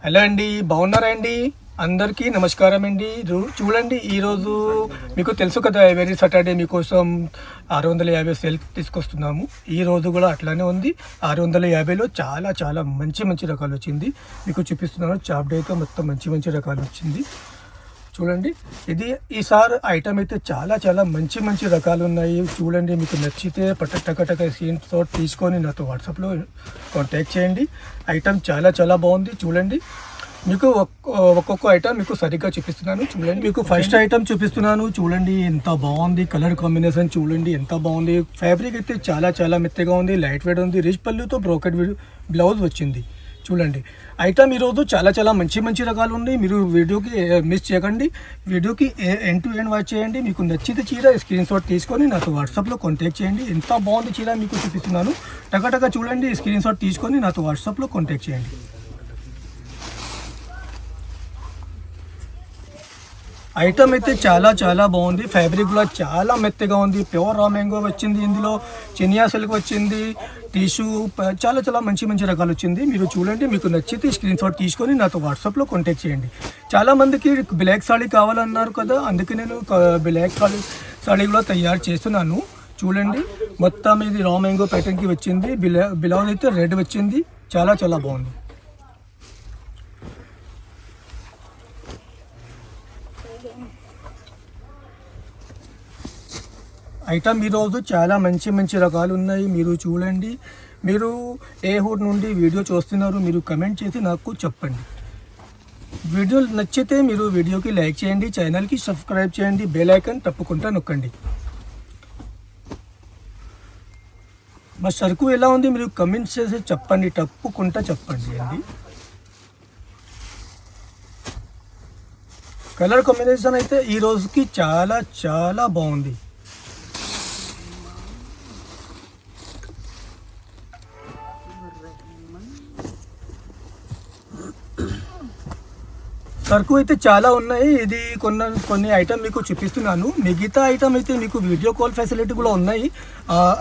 Hello అండి, బాగున్నారా అండి? అందరికీ నమస్కారం అండి. చూడండి, ఈరోజు మీకు తెలుసు కదా, ఎవరీ సాటర్డే మీకోసం 650 సేల్ తీసుకొస్తున్నాము. ఈ రోజు కూడా అట్లానే ఉంది. 650లో చాలా చాలా మంచి మంచి రకాలు వచ్చింది. మీకు చూపిస్తున్నాను. చాప్డ్ అయితే మొత్తం మంచి మంచి రకాలు వచ్చింది. చూడండి, ఇది ఈసారి ఐటమ్ అయితే చాలా చాలా మంచి మంచి రకాలు ఉన్నాయి. చూడండి, మీకు నచ్చితే టక స్క్రీన్ షాట్ తీసుకొని నాతో వాట్సాప్లో కాంటాక్ట్ చేయండి. ఐటమ్ చాలా చాలా బాగుంది. చూడండి, మీకు ఒక్కొక్క ఐటమ్ మీకు సరిగ్గా చూపిస్తున్నాను. చూడండి, మీకు ఫస్ట్ ఐటమ్ చూపిస్తున్నాను. చూడండి ఎంత బాగుంది. కలర్ కాంబినేషన్ చూడండి ఎంత బాగుంది. ఫ్యాబ్రిక్ అయితే చాలా చాలా మెత్తగా ఉంది. లైట్ వెయిట్ ఉంది. రిచ్ పళ్ళుతో బ్రోకెట్ బ్లౌజ్ వచ్చింది. చూడండి, ఐటమ్ ఈరోజు చాలా చాలా మంచి మంచి రకాలు ఉన్నాయి. మీరు వీడియోకి మిస్ చేయకండి. వీడియోకి ఎండ్ టు ఎండ్ వాచ్ చేయండి. మీకు నచ్చితే చీర స్క్రీన్ షాట్ తీసుకొని నాతో వాట్సాప్లో కాంటాక్ట్ చేయండి. ఎంత బాగుంది చీర మీకు చూపిస్తున్నాను. టక చూడండి, స్క్రీన్ షాట్ తీసుకొని నాతో వాట్సాప్లో కాంటాక్ట్ చేయండి. ఐటమ్ అయితే చాలా చాలా బాగుంది. ఫ్యాబ్రిక్ కూడా చాలా మెత్తగా ఉంది. ప్యూర్ రా మ్యాంగో వచ్చింది. ఇందులో చినియా సిల్క్ వచ్చింది. టిష్యూ చాలా చాలా మంచి మంచి రకాలు వచ్చింది. మీరు చూడండి, మీకు నచ్చితే స్క్రీన్ షాట్ తీసుకొని నాతో వాట్సాప్లో కాంటాక్ట్ చేయండి. చాలామందికి బ్లాక్ సాడీ కావాలన్నారు కదా, అందుకే నేను బ్లాక్ సాడీ కూడా తయారు చేస్తున్నాను. చూడండి, మొత్తం ఇది రా మ్యాంగో ప్యాటర్న్కి వచ్చింది. బ్లౌజ్ అయితే రెడ్ వచ్చింది. చాలా చాలా బాగుంది. ఐటమ్ ఈరోజు చాలా మంచి మంచి రకాలు ఉన్నాయి. మీరు చూడండి, మీరు ఏ హూడ్ నుండి వీడియో చూస్తున్నారు మీరు కమెంట్ చేసి నాకు చెప్పండి. వీడియో నచ్చితే మీరు వీడియోకి లైక్ చేయండి, ఛానల్కి సబ్స్క్రైబ్ చేయండి, బెల్ ఐకాన్ తప్పకుండా నొక్కండి. మా సరుకు ఎలా ఉంది మీరు కమెంట్స్ చేసి చెప్పండి, తప్పకుండా చెప్పండి అండి. కలర్ కాంబినేషన్ అయితే ఈ రోజుకి చాలా చాలా బాగుంది. సరుకు అయితే చాలా ఉన్నాయి. ఇది కొన్ని ఐటమ్ మీకు చూపిస్తున్నాను. మిగతా ఐటమ్ అయితే మీకు వీడియో కాల్ ఫెసిలిటీ కూడా ఉన్నాయి.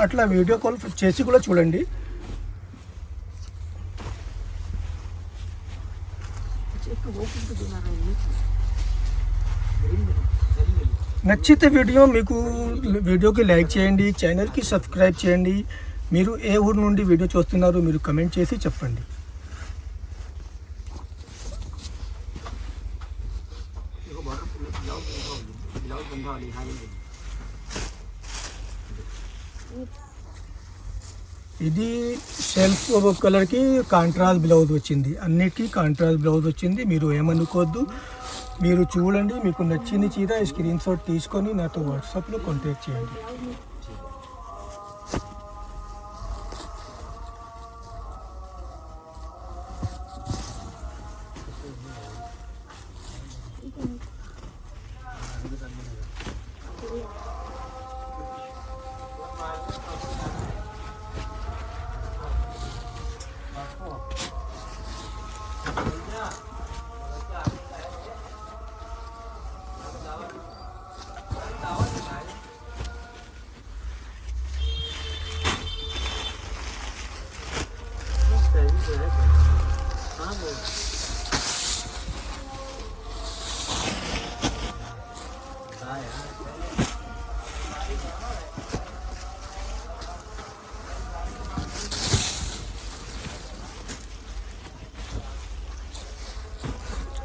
అట్లా వీడియో కాల్ చేసి కూడా చూడండి. నచ్చితే వీడియోకి లైక్ చేయండి, ఛానల్కి సబ్స్క్రైబ్ చేయండి. మీరు ఏ ఊరు నుండి వీడియో చూస్తున్నారు మీరు కమెంట్ చేసి చెప్పండి. ఇది సెల్ఫ్ కలర్కి కాంట్రాస్ట్ బ్లౌజ్ వచ్చింది. అన్నిటికీ కాంట్రాస్ట్ బ్లౌజ్ వచ్చింది. మీరు ఏమనుకోవద్దు. మీరు చూడండి, మీకు నచ్చిన చీర స్క్రీన్ షాట్ తీసుకొని నాతో వాట్సాప్లో కాంటాక్ట్ చేయండి.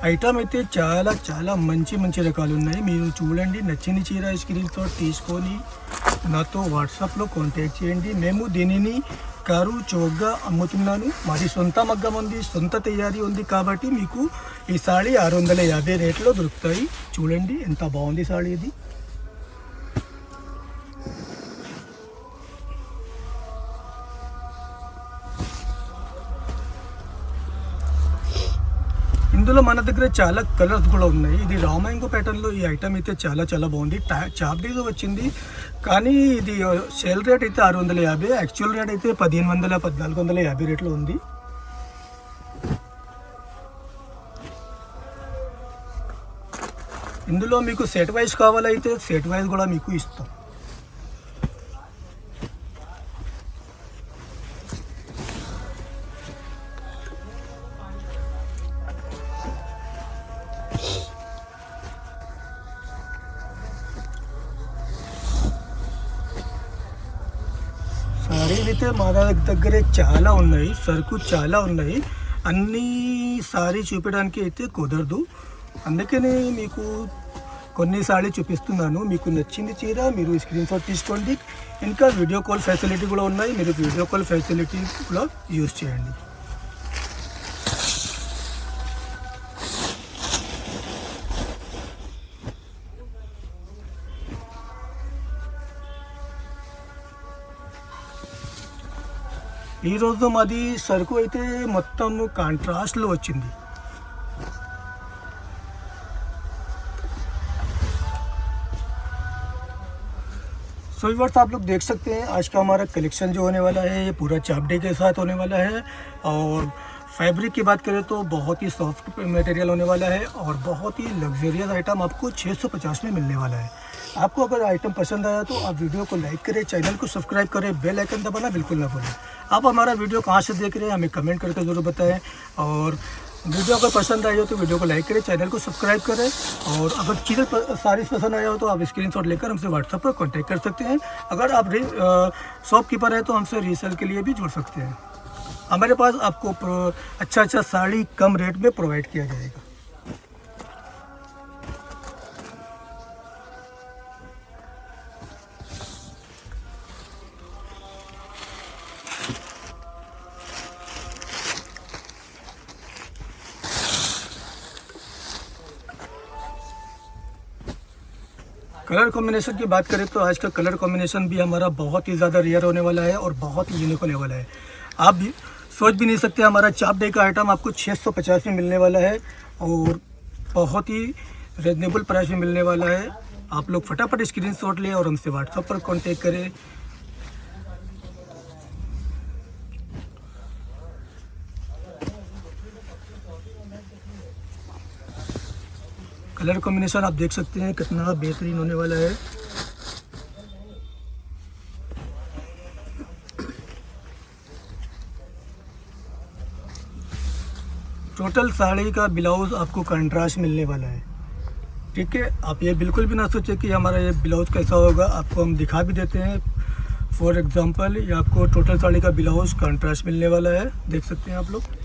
ఐటమ్ అయితే చాలా చాలా మంచి మంచి రకాలు ఉన్నాయి. మీరు చూడండి, నచ్చిన చీర స్క్రీన్ షాట్ తీసుకొని నాతో వాట్సాప్లో కాంటాక్ట్ చేయండి. మేము దీనిని కారు చౌకగా అమ్ముతున్నాను. మాది సొంత మగ్గం ఉంది, సొంత తయారీ ఉంది. కాబట్టి మీకు ఈ సాడీ 650 రేట్లో దొరుకుతాయి. చూడండి ఎంత బాగుంది సాడీ ఇది. ఇందులో మన దగ్గర చాలా కలర్స్ కూడా ఉన్నాయి. ఇది రా మ్యాంగో ప్యాటర్న్లో ఈ ఐటమ్ అయితే చాలా చాలా బాగుంది. చాప్డీలో వచ్చింది, కానీ ఇది సేల్ రేట్ అయితే 650. యాక్చువల్ రేట్ అయితే 1500 1450 రేట్లో ఉంది. ఇందులో మీకు సెట్ వైజ్ కావాలైతే సెట్ వైజ్ కూడా మీకు ఇస్తాం. అయితే మా దగ్గర చాలా ఉన్నాయి, సరుకు చాలా ఉన్నాయి. అన్నీ సారీ చూపించడానికి అయితే కుదరదు. అందుకనే మీకు కొన్ని సారీ చూపిస్తున్నాను. మీకు నచ్చింది చీర మీరు స్క్రీన్ షాట్ తీసుకోండి. ఇంకా వీడియో కాల్ ఫెసిలిటీ కూడా ఉన్నాయి, మీరు వీడియో కాల్ ఫెసిలిటీ కూడా యూజ్ చేయండి. ఈరోజు మాది సరుకు అయితే మొత్తం కాంట్రాస్ట్లో వచ్చింది. सो व्यूअर्स, आप लोग देख सकते हैं आज का हमारा कलेक्शन जो होने वाला है ये पूरा चापड़े के साथ होने वाला है। और फैब्रिक की बात करें तो बहुत ही सॉफ्ट मटेरियल होने वाला है और बहुत ही लग्जरियस आइटम आपको 650 में मिलने वाला है। आपको अगर आइटम पसंद आया तो आप वीडियो को लाइक करें, चैनल को सब्सक्राइब करें, बेल आइकन दबाना बिल्कुल ना भूलें। आप हमारा वीडियो कहाँ से देख रहे हैं हमें कमेंट करके ज़रूर बताएं। और वीडियो अगर पसंद आई हो तो वीडियो को लाइक करें, चैनल को सब्सक्राइब करें। और अगर चीज़ें सारी पसंद आया हो तो आप स्क्रीनशॉट लेकर हमसे व्हाट्सएप पर कांटेक्ट कर सकते हैं। अगर आप शॉपकीपर है तो हमसे रीसेल के लिए भी जुड़ सकते हैं। हमारे पास आपको अच्छा साड़ी कम रेट में प्रोवाइड किया जाएगा। कलर कॉम्बिनेशन की बात करें तो आज का कलर कॉम्बिनेशन भी हमारा बहुत ही ज़्यादा रेयर होने वाला है और बहुत ही यूनिक होने वाला है। आप भी सोच भी नहीं सकते हमारा चाप डे का आइटम आपको 650 में मिलने वाला है और बहुत ही रिजनेबल प्राइस में मिलने वाला है। आप लोग फटाफट स्क्रीनशॉट लें और हमसे व्हाट्सएप पर कांटेक्ट करें। कलर कॉम्बिनेशन आप देख सकते हैं कितना बेहतरीन होने वाला है। टोटल साड़ी का ब्लाउज आपको कंट्रास्ट मिलने वाला है। ठीक है, आप ये बिल्कुल भी ना सोचें कि हमारा ये ब्लाउज कैसा होगा, आपको हम दिखा भी देते हैं। फॉर एग्जांपल ये आपको टोटल साड़ी का ब्लाउज कंट्रास्ट मिलने वाला है, देख सकते हैं आप लोग।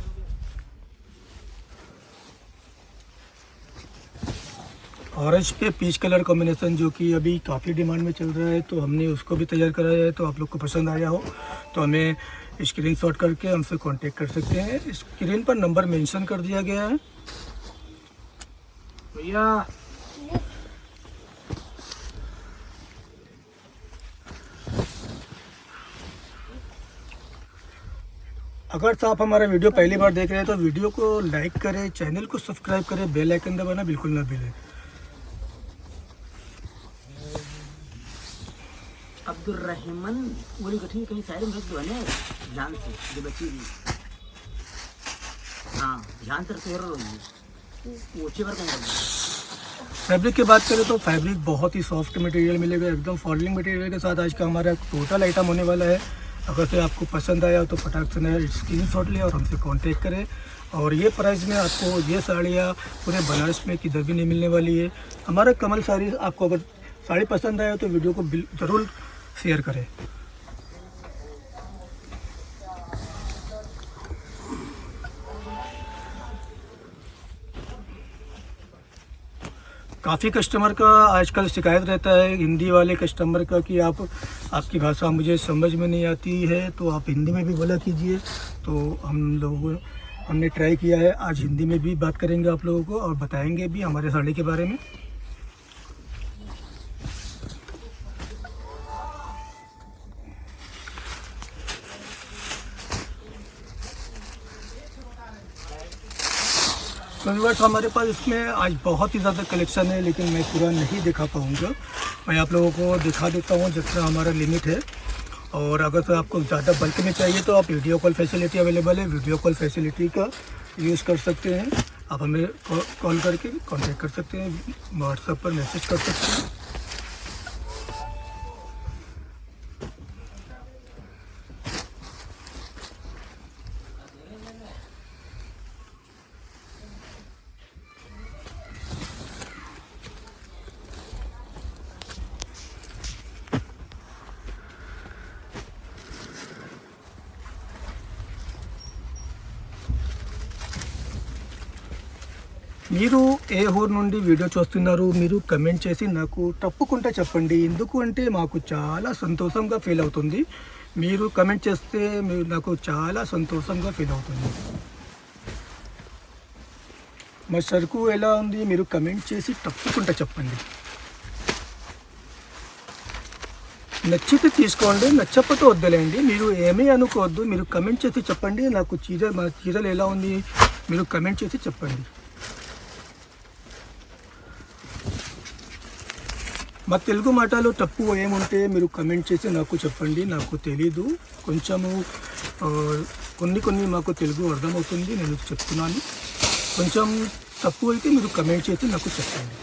ऑरेंज पे पीच कलर कॉम्बिनेशन जो कि अभी काफ़ी डिमांड में चल रहा है, तो हमने उसको भी तैयार कराया है। तो आप लोग को पसंद आया हो तो हमें स्क्रीनशॉट करके हमसे कांटेक्ट कर सकते हैं। स्क्रीन पर नंबर मेंशन कर दिया गया है। भैया अगर तो आप हमारा वीडियो पहली बार देख रहे हैं तो वीडियो को लाइक करें, चैनल को सब्सक्राइब करें, बेल आइकन दबाना बिल्कुल ना भूलें। अब्दुल रहमान बोली कठिन कहीं साइड में रख दो ने ध्यान से जो बची हुई। हाँ ध्यान से तोड़ रही वो ऊंचे पर कौन। फैब्रिक की बात करें तो फैब्रिक बहुत ही सॉफ्ट मटेरियल मिलेगा, एकदम फॉलिंग मटेरियल के साथ आज का हमारा टोटल आइटम होने वाला है। अगर से आपको पसंद आया तो फटाक से स्क्रीनशॉट लें और हमसे कांटेक्ट करें। और ये प्राइस में आपको ये साड़ियाँ पूरे बनारस में किधर भी नहीं मिलने वाली है। हमारा कमल साड़ी आपको अगर साड़ी पसंद आया तो वीडियो को ज़रूर शेयर करें। काफ़ी कस्टमर का आजकल शिकायत रहता है हिंदी वाले कस्टमर का कि आपकी भाषा मुझे समझ में नहीं आती है, तो आप हिंदी में भी बोला कीजिए। तो हमने ट्राई किया है, आज हिंदी में भी बात करेंगे आप लोगों को और बताएंगे भी हमारे साड़ी के बारे में। तो व्यूअर्स, हमारे पास इसमें आज बहुत ही ज़्यादा कलेक्शन है, लेकिन मैं पूरा नहीं दिखा पाऊँगा। मैं आप लोगों को दिखा देता हूँ जितना हमारा लिमिट है। और अगर तो आपको ज़्यादा बल्क में चाहिए तो आप वीडियो कॉल फैसिलिटी अवेलेबल है, वीडियो कॉल फैसिलिटी का यूज़ कर सकते हैं। आप हमें कॉल करके कांटेक्ट कर सकते हैं, व्हाट्सएप पर मैसेज कर सकते हैं। మీరు ఏ ఊరు నుండి వీడియో చూస్తున్నారు మీరు కమెంట్ చేసి నాకు తప్పకుండా చెప్పండి. ఎందుకు అంటే మాకు చాలా సంతోషంగా ఫీల్ అవుతుంది. మీరు కమెంట్ చేస్తే నాకు చాలా సంతోషంగా ఫీల్ అవుతుంది. మా సరుకు ఎలా ఉంది మీరు కమెంట్ చేసి తప్పకుండా చెప్పండి. నచ్చితే తీసుకోండి, నచ్చకపోతే వద్దులేండి. మీరు ఏమీ అనుకోవద్దు. మీరు కమెంట్ చేసి చెప్పండి. నాకు మా చీరలు ఎలా ఉంది మీరు కమెంట్ చేసి చెప్పండి. మా తెలుగు మాటలు తప్పు ఏముంటే మీరు కమెంట్ చేసి నాకు చెప్పండి. నాకు తెలీదు, కొంచెము కొన్ని మాకు తెలుగు అర్థమవుతుంది, నేను చెప్తున్నాను. కొంచెం తప్పు అయితే మీరు కమెంట్ చేసి నాకు చెప్పండి.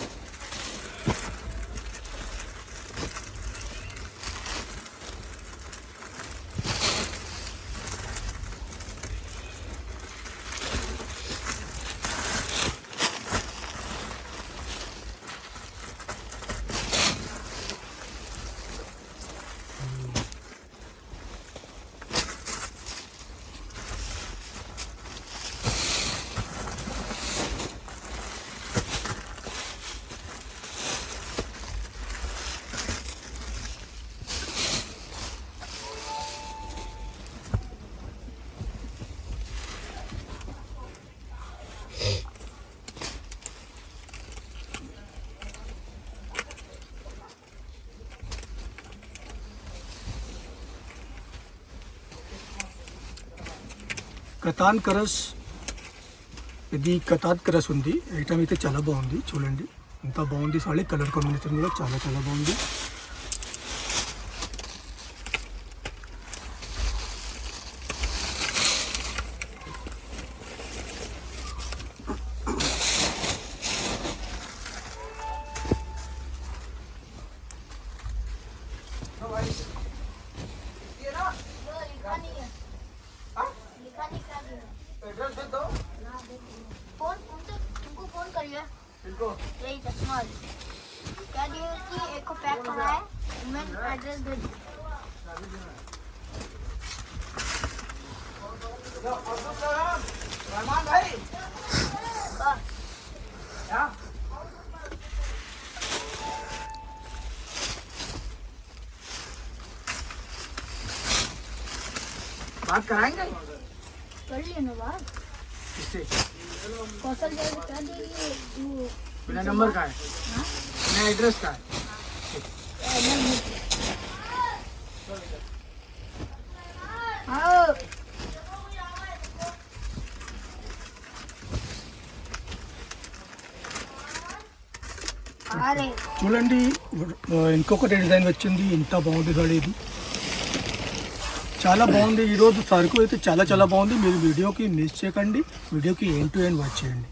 కతాన్ కరస్, ఇది కతాన్ కరస్ ఉంది. ఐటమ్ అయితే చాలా బాగుంది, చూడండి ఎంత బాగుంది. సారీ, కలర్ కాంబినేషన్ కూడా చాలా బాగుంది. फोन करिए यही चश्मा क्या दिए कि एक को पैक करा है मैं एड्रेस भेज रहमान भाई क्या बात कराएंगे कर लिए ना बात किससे कौशल जैसे कर दिए वो बिना नंबर का है हाँ नया एड्रेस का है हाँ अरे చూడండి ఇంకొకటి డిజైన్ వచ్చింది. ఇంత బాగుంది సారీ, ఇది చాలా బాగుంది. ఈరోజు సరుకు అయితే చాలా బాగుంది. మీరు వీడియోకి మిస్ చేయకండి, వీడియోకి ఎండ్ టు ఎండ్ వాచ్ చేయండి.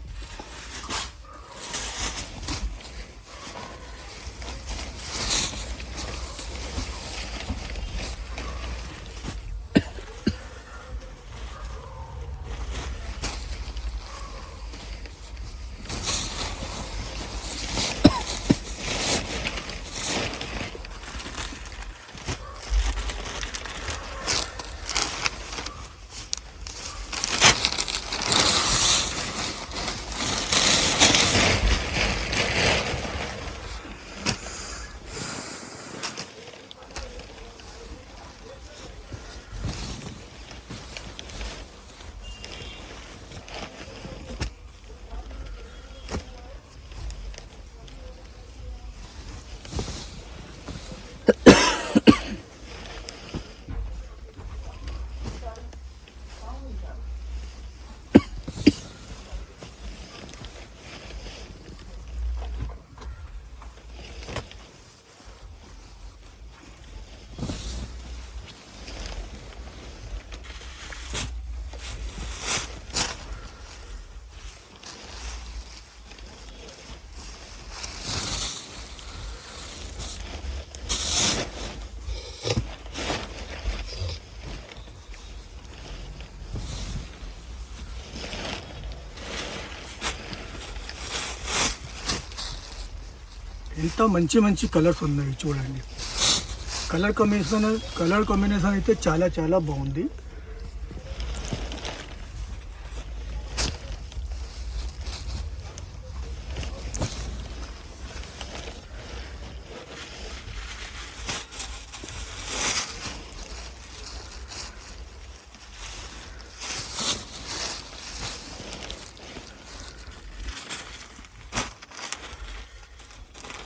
ఎంత మంచి కలర్స్ ఉన్నాయి చూడండి. కలర్ కాంబినేషన్ అయితే చాలా బాగుంది.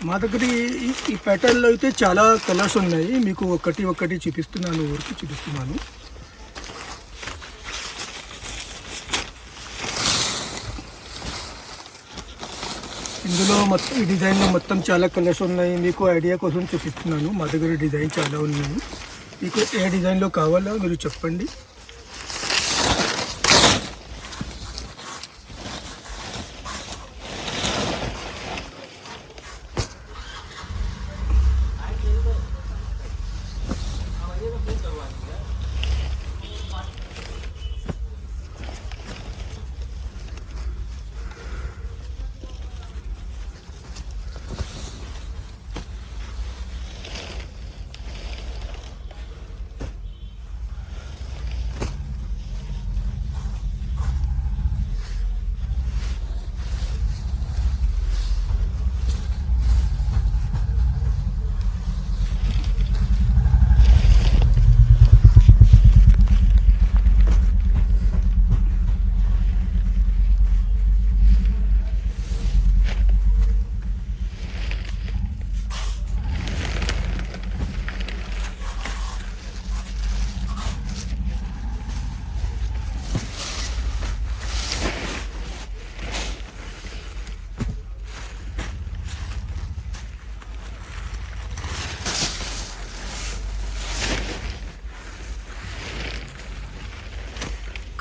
మా దగ్గర ఈ ప్యాటర్న్లో అయితే చాలా కలర్స్ ఉన్నాయి. మీకు ఒకటి ఒకటి చూపిస్తున్నాను, ఊరికి చూపిస్తున్నాను. ఇందులో మొత్తం ఈ డిజైన్లో మొత్తం చాలా కలర్స్ ఉన్నాయి. మీకు ఐడియా కోసం చూపిస్తున్నాను. మా దగ్గర డిజైన్ చాలా ఉన్నాయి. మీకు ఏ డిజైన్లో కావాలో మీరు చెప్పండి.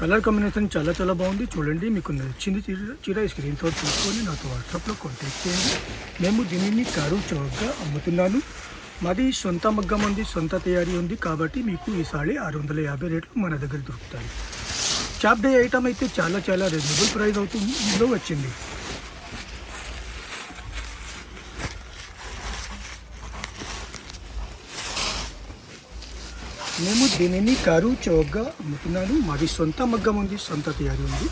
కలర్ కాంబినేషన్ చాలా చాలా బాగుంది. చూడండి, మీకు నచ్చింది చీర స్క్రీన్ షాట్ తీసుకొని నాతో వాట్సాప్లో కాంటాక్ట్ చేయండి. మేము దీనిని కారు చౌకగా అమ్ముతున్నాను. మాది సొంత మగ్గం ఉంది, సొంత తయారీ ఉంది. కాబట్టి మీకు ఈ సారీ 650 రేట్లు మన దగ్గర దొరుకుతాయి. చాప్ డే ఐటమ్ అయితే చాలా చాలా రీజనబుల్ ప్రైస్ అవుతుందో వచ్చింది. మేము దీనిని కారు చౌకగా అమ్ముతున్నాను. మాది సొంత మగ్గం ఉంది, సొంత తయారీ ఉంది.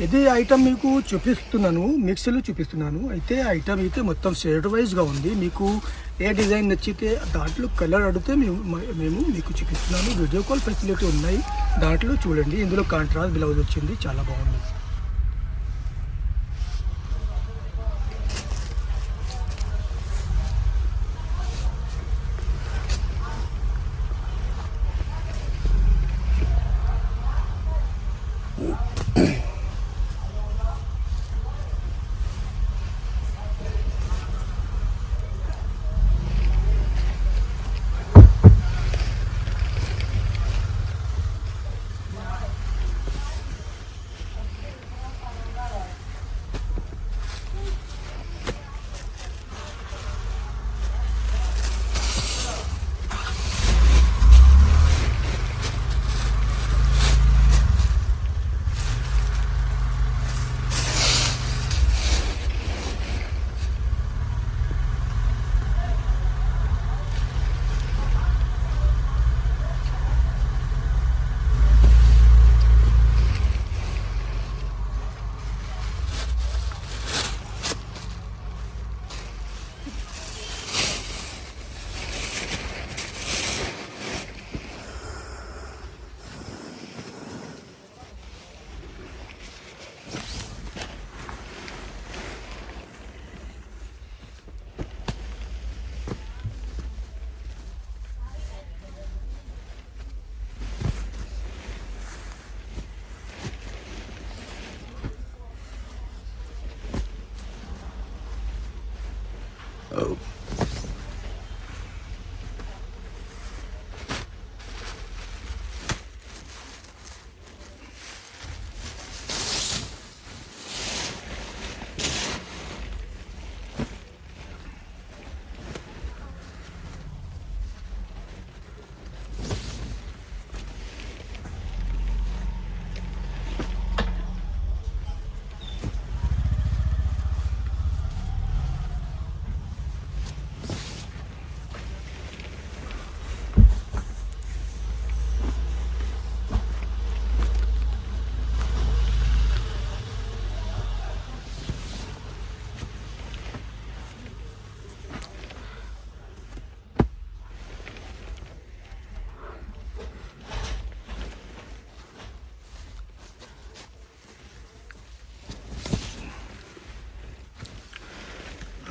ఇది ఐటమ్ మీకు చూపిస్తున్నాను, మిక్స్లో చూపిస్తున్నాను. అయితే ఐటమ్ అయితే మొత్తం షేడ్ వైజ్గా ఉంది. మీకు ఏ డిజైన్ నచ్చితే దాంట్లో కలర్ అడిగితే మేము మీకు చూపిస్తున్నాను. వీడియో కాల్ ఫెసిలిటీ ఉన్నాయి, దాంట్లో చూడండి. ఇందులో కాంట్రాస్ట్ బ్లౌజ్ వచ్చింది, చాలా బాగుంది.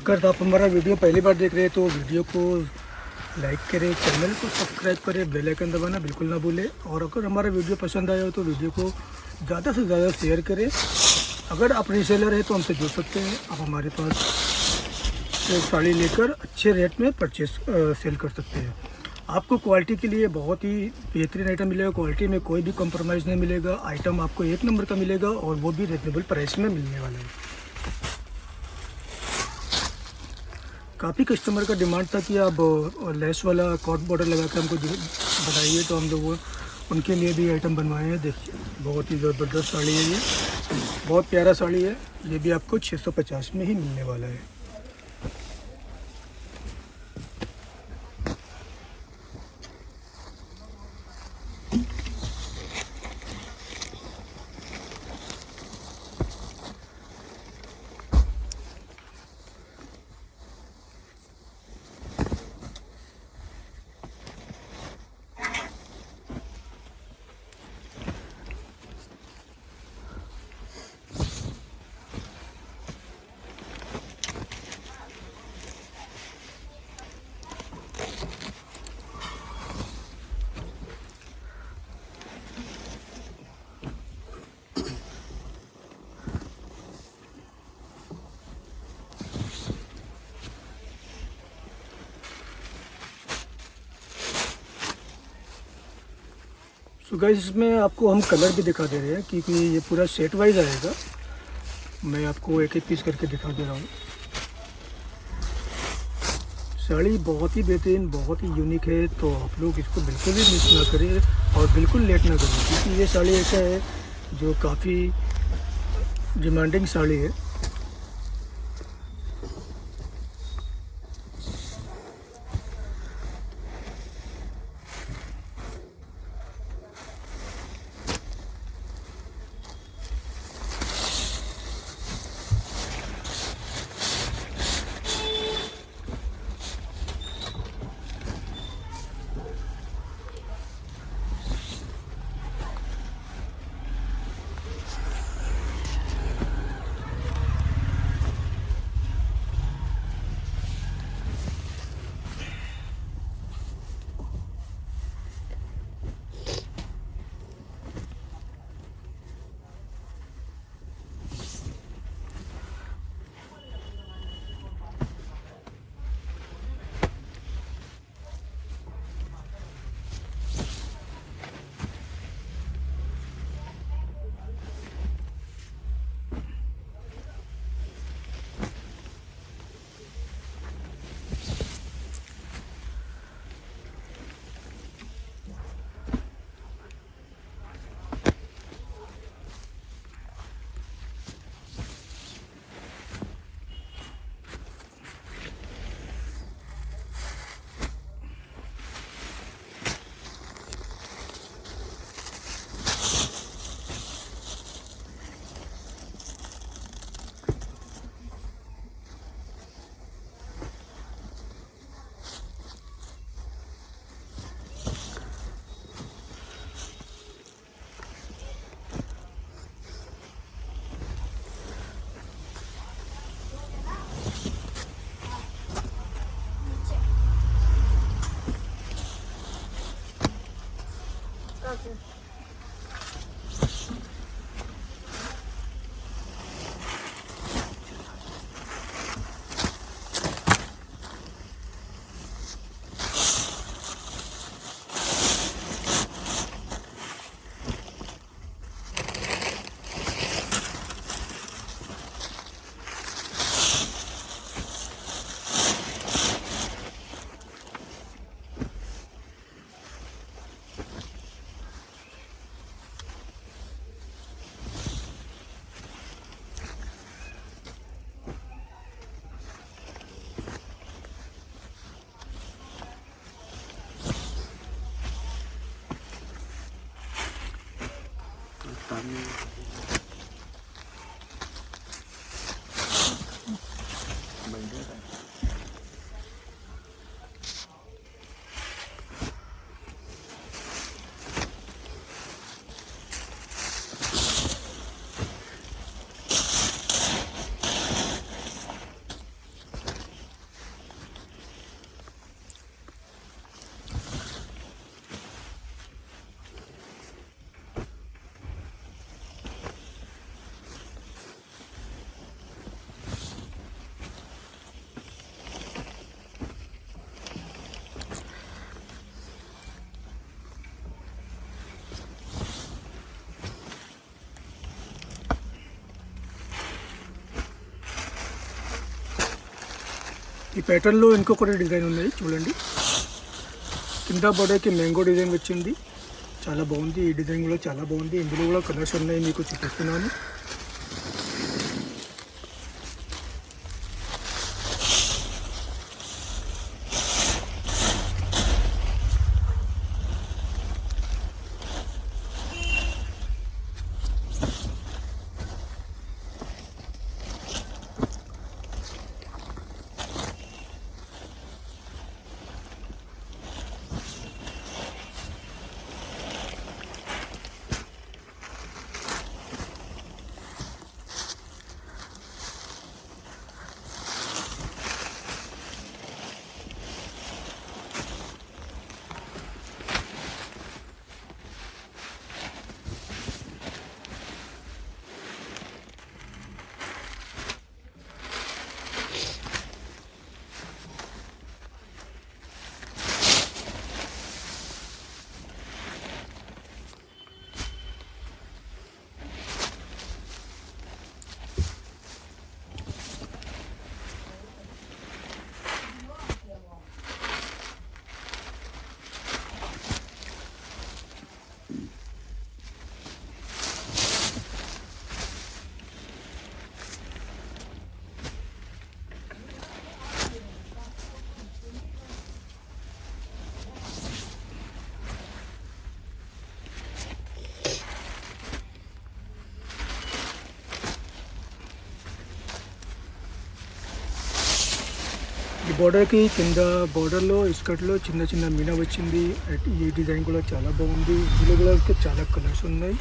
अगर आप हमारा वीडियो पहली बार देख रहे हैं तो वीडियो को लाइक करें, चैनल को सब्सक्राइब करें, बेल आइकन दबाना बिल्कुल ना भूलें। और अगर हमारा वीडियो पसंद आया हो तो वीडियो को ज़्यादा से ज़्यादा शेयर करें। अगर आप रीसेलर हैं तो हमसे जुड़ सकते हैं। आप हमारे पास से साड़ी लेकर अच्छे रेट में परचेस सेल कर सकते हैं। आपको क्वालिटी के लिए बहुत ही बेहतरीन आइटम मिलेगा। क्वालिटी में कोई भी कॉम्प्रोमाइज़ नहीं मिलेगा। आइटम आपको 1 नंबर का मिलेगा और वो भी रिजनेबल प्राइस में मिलने वाला है। काफ़ी कस्टमर का डिमांड था कि आप लेस वाला कॉट बॉर्डर लगा के हमको बताइए, तो हम लोग उनके लिए भी आइटम बनवाए हैं। देखिए बहुत ही ज़बरदस्त साड़ी है, ये बहुत प्यारा साड़ी है। ये भी आपको 650 में ही मिलने वाला है। तो गाइस इसमें आपको हम कलर भी दिखा दे रहे हैं क्योंकि ये पूरा सेट वाइज आएगा। मैं आपको एक एक पीस करके दिखा दे रहा हूँ। साड़ी बहुत ही बेहतरीन, बहुत ही यूनिक है, तो आप लोग इसको बिल्कुल भी मिस ना करें और बिल्कुल लेट ना करें, क्योंकि ये साड़ी ऐसा है जो काफ़ी डिमांडिंग साड़ी है। ఈ ప్యాటర్న్లో ఇంకొకటి డిజైన్ ఉన్నాయి చూడండి. కింద బోర్డర్కి మ్యాంగో డిజైన్ వచ్చింది, చాలా బాగుంది. ఈ డిజైన్ కూడా చాలా బాగుంది. ఇందులో కూడా కలర్స్ ఉన్నాయి, మీకు చూపిస్తున్నాను. ఈ బోర్డర్కి కింద బోర్డర్లో స్కర్ట్లో చిన్న చిన్న మీనా వచ్చింది. ఈ డిజైన్ కూడా చాలా బాగుంది. ఇందులో కూడా చాలా కలర్స్ ఉన్నాయి.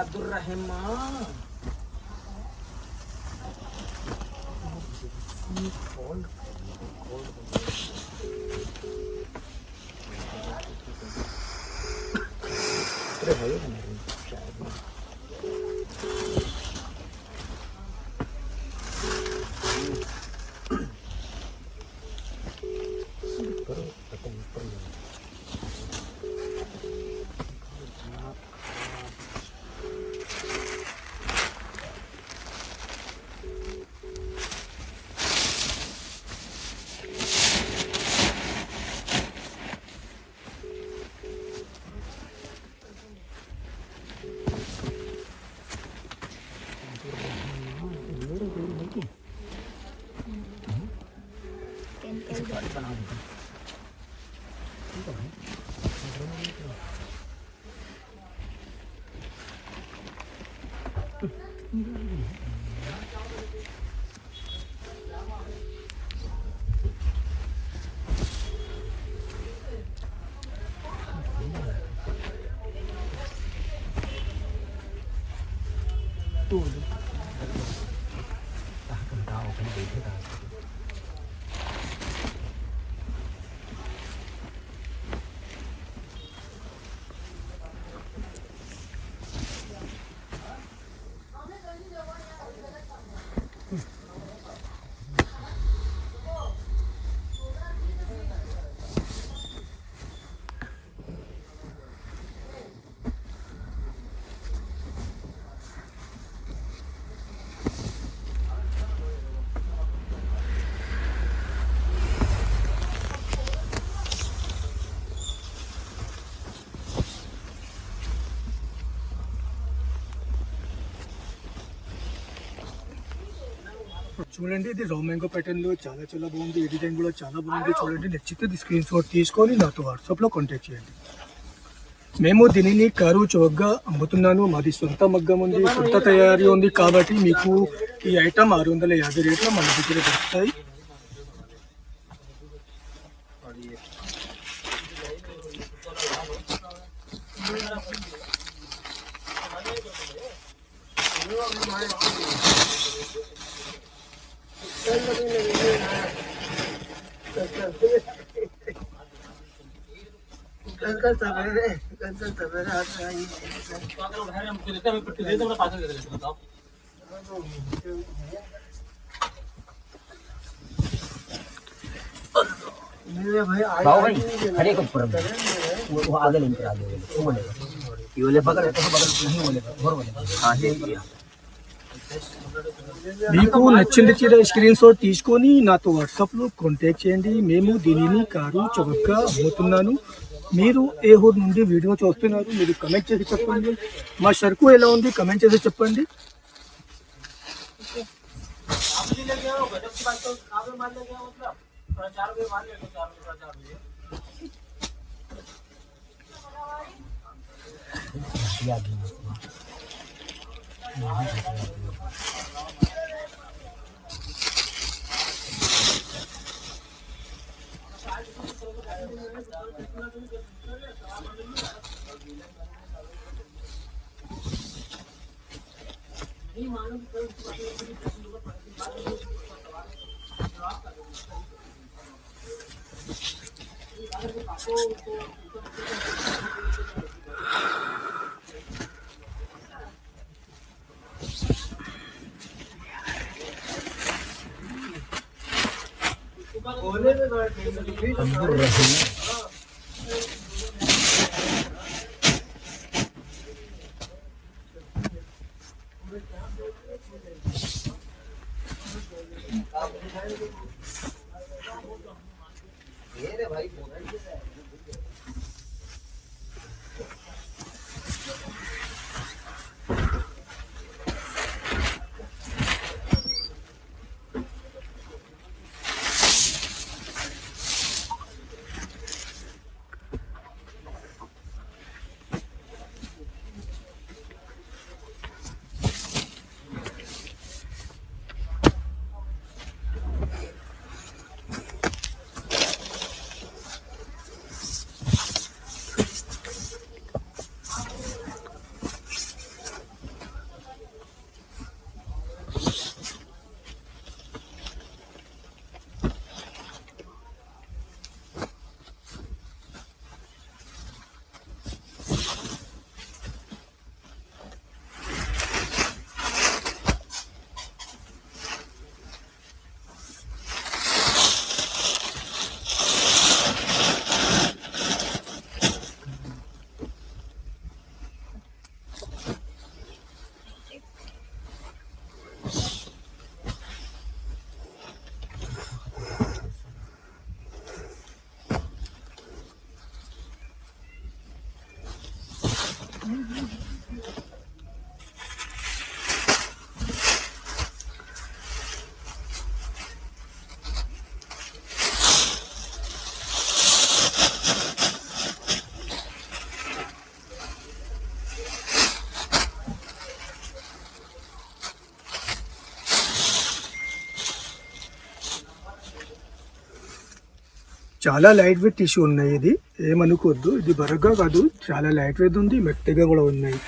Abdurrahman. Tudo. Tá, cantar, o que ele veio, చూడండి ఇది రౌ మ్యాంగో ప్యాటర్న్లో చాలా చాలా బాగుంది. ఈ డిజైన్ కూడా చాలా బాగుంది. చూడండి నచ్చితే స్క్రీన్ షాట్ తీసుకొని నాతో వాట్సాప్లో కాంటాక్ట్ చేయండి. మేము దీనిని కరువు చౌకగా అమ్ముతున్నాను. మాది సొంత మగ్గం ఉంది, సొంత తయారీ ఉంది. కాబట్టి మీకు ఈ ఐటమ్ 650 రేట్లో మన దగ్గర దొరుకుతాయి. कल सवेरे आता है मेरे भाई खड़े को ऊपर वो आगे नहीं कर आगे वो बोलेगा ये बोले बगल नहीं बोलेगा और बोलेगा हां ये किया మీకు నచ్చింది చీర స్క్రీన్ షాట్ తీసుకొని నాతో వాట్సాప్లో కాంటాక్ట్ చేయండి. మేము దీనిని కారు చౌకగా అమ్ముతున్నాను. మీరు ఏ ఊరు నుండి వీడియో చూస్తున్నారు మీరు కమెంట్ చేసి చెప్పండి. మా సరుకు ఎలా ఉంది కమెంట్ చేసి చెప్పండి. చాలా లైట్ వెయిట్ టిష్యూ ఉన్నాయి. ఇది ఏమనుకోవద్దు, ఇది బరగ్గా కాదు, చాలా లైట్ వెయిట్ ఉంది, మెత్తగా కూడా ఉన్నాయి.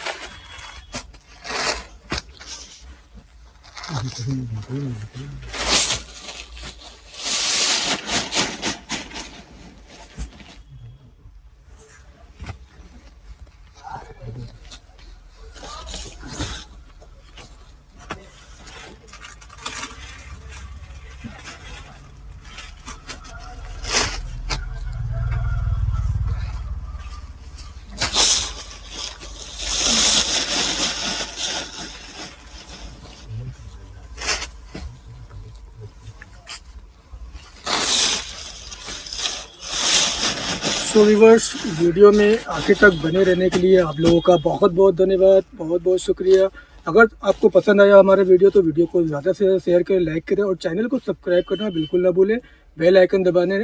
सो व्यूअर्स, वीडियो में आखिर तक बने रहने के लिए आप लोगों का बहुत बहुत धन्यवाद, बहुत बहुत शुक्रिया. अगर आपको पसंद आया हमारा वीडियो तो वीडियो को ज़्यादा से ज़्यादा शेयर करें, लाइक करें और चैनल को सब्सक्राइब करना बिल्कुल ना भूलें। बेल आइकन दबाने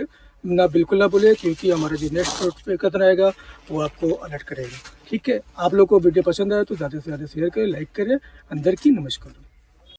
ना बिल्कुल ना भूलें, क्योंकि हमारा जो नेक्स्ट नोटिफिकेशन आएगा वो आपको अलर्ट करेगा। ठीक है, आप लोग को वीडियो पसंद आया तो ज़्यादा से ज़्यादा शेयर करें, लाइक करें। अंदर की नमस्कार।